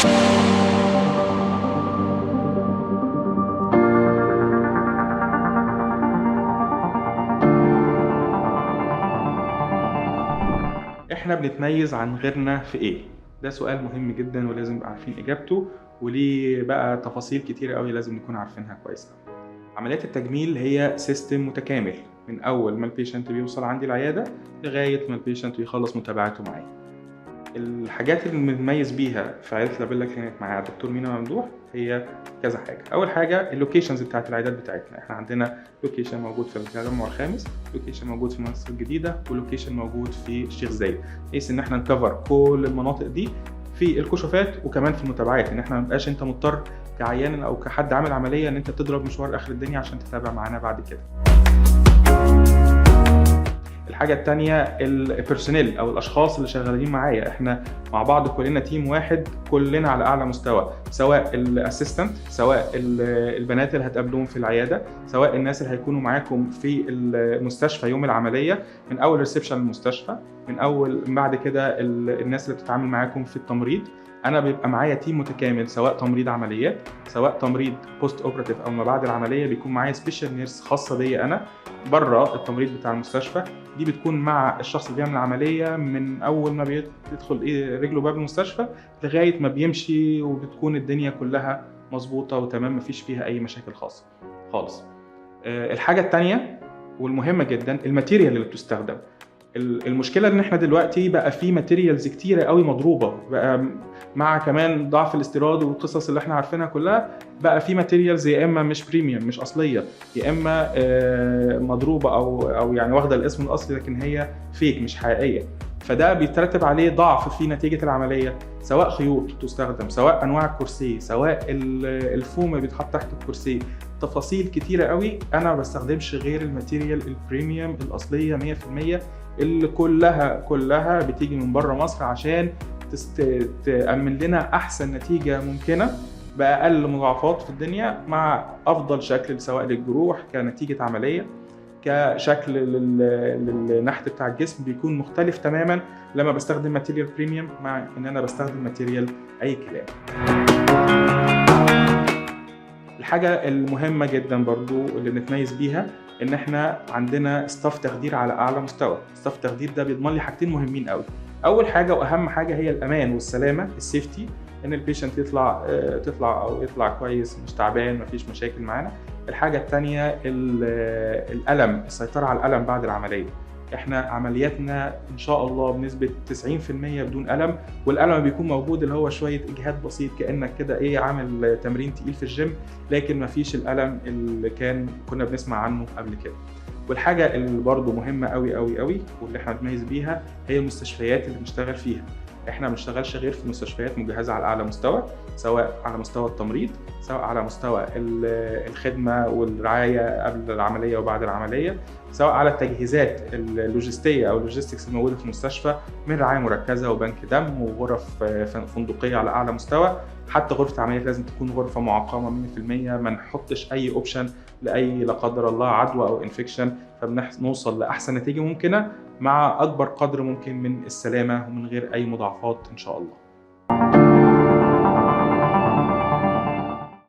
إحنا بنتميز عن غيرنا في إيه؟ ده سؤال مهم جدًا ولازم نبقى عارفين إجابته، وليه بقى تفاصيل كتيرة أوي لازم نكون عارفينها كويس أوي. عمليات التجميل هي system متكامل، من أول ما الpatient بيوصل عندي العيادة لغاية ما الpatient بيخلّص متابعته معايا. الحاجات اللي بنتميز بيها في عيادة لابيلا كلينيك مع الدكتور مينا ممدوح هي كذا حاجة. أول حاجة الlocations بتاعة العيادات بتاعتنا، إحنا عندنا location موجود في التجمع الخامس، location موجود في مصر الجديدة، وlocation موجود في الشيخ زايد، بحيث إن إحنا نكفر كل المناطق دي في الكشوفات وكمان في المتابعات، إن إحنا ما نبقاش أنت مضطر كعيان أو كحد عامل عملية إن أنت تضرب مشوار آخر الدنيا عشان تتابع معانا بعد كده. الحاجة التانية الpersonnel أو الأشخاص اللي شغالين معايا، إحنا مع بعض كلنا تيم واحد، كلنا على أعلى مستوى، سواء الأسيستنت، سواء البنات اللي هتقابلوهم في العيادة، سواء الناس اللي هيكونوا معاكم في المستشفى يوم العملية، من أول ريسبشن المستشفى، من بعد كده الناس اللي بتتعامل معاكم في التمريض. أنا بيبقى معايا تيم متكامل، سواء تمريض عمليات، سواء تمريض post operative أو ما بعد العملية، بيكون معايا special nurse خاصة بيا أنا برّه التمريض بتاع المستشفى. دي بتكون مع الشخص اللي بيعمل العملية من أول ما بيدخل رجله باب المستشفى لغاية ما بيمشي، وبتكون الدنيا كلها مضبوطة وتمام، ما فيش فيها أي مشاكل خالص. الحاجة التانية والمهمة جدًا الmaterial اللي بتستخدم. المشكلة إن إحنا دلوقتي بقى في materials كتيرة أوي مضروبة، بقى مع كمان ضعف الاستيراد والقصص اللي إحنا عارفينها كلها، بقى في materials يا إما مش premium مش أصلية، يا إما مضروبة أو يعني واخدة الاسم الأصلي لكن هي fake مش حقيقية. فده بيترتب عليه ضعف في نتيجة العملية، سواء خيوط تستخدم، سواء أنواع الكورسيه، سواء الفوم اللي بيتحط تحت الكورسيه، تفاصيل كتيرة أوي. أنا ما باستخدمش غير الماتيريال البريميوم الأصلية 100% اللي كلها بتيجي من برّه مصر عشان تأمن لنا أحسن نتيجة ممكنة بأقل مضاعفات في الدنيا، مع أفضل شكل سواء للجروح كنتيجة عملية، كشكل للنحت بتاع الجسم بيكون مختلف تمامًا لمّا باستخدم ماتيريال بريميوم مع إن أنا باستخدم ماتيريال أي كلام. الحاجة المهمة جدًا برضه اللي بنتميز بيها إن إحنا عندنا staff تخدير على أعلى مستوى. staff التخدير ده بيضمن لي حاجتين مهمين أوي. أول حاجة وأهم حاجة هي الأمان والسلامة الsafety، إن الpatient يطلع كويس مش تعبان ما فيش مشاكل معانا. الحاجة التانية الألم، السيطرة على الألم بعد العملية. إحنا عملياتنا إن شاء الله بنسبة 90% بدون ألم، والألم بيكون موجود اللي هو شوية إجهاد بسيط كأنك كده عامل تمرين تقيل في الجيم، لكن ما فيش الألم اللي كنا بنسمع عنه قبل كده. والحاجة اللي برضه مهمة أوي واللي إحنا بنتميز بيها هي المستشفيات اللي بنشتغل فيها. إحنا ما بنشتغلش غير في مستشفيات مجهزة على أعلى مستوى، سواء على مستوى التمريض، سواء على مستوى الخدمة والرعاية قبل العملية وبعد العملية، سواء على التجهيزات اللوجستية أو اللوجيستكس الموجودة في المستشفى من رعاية مركزة وبنك دم وغرف فندقية على أعلى مستوى. حتى غرفة العمليات لازم تكون غرفة معقمة 100%، ما نحطش أي أوبشن لأي لا قدر الله عدوى أو انفكشن، فبنوصل لأحسن نتيجة ممكنة مع أكبر قدر ممكن من السلامة ومن غير أي مضاعفات إن شاء الله.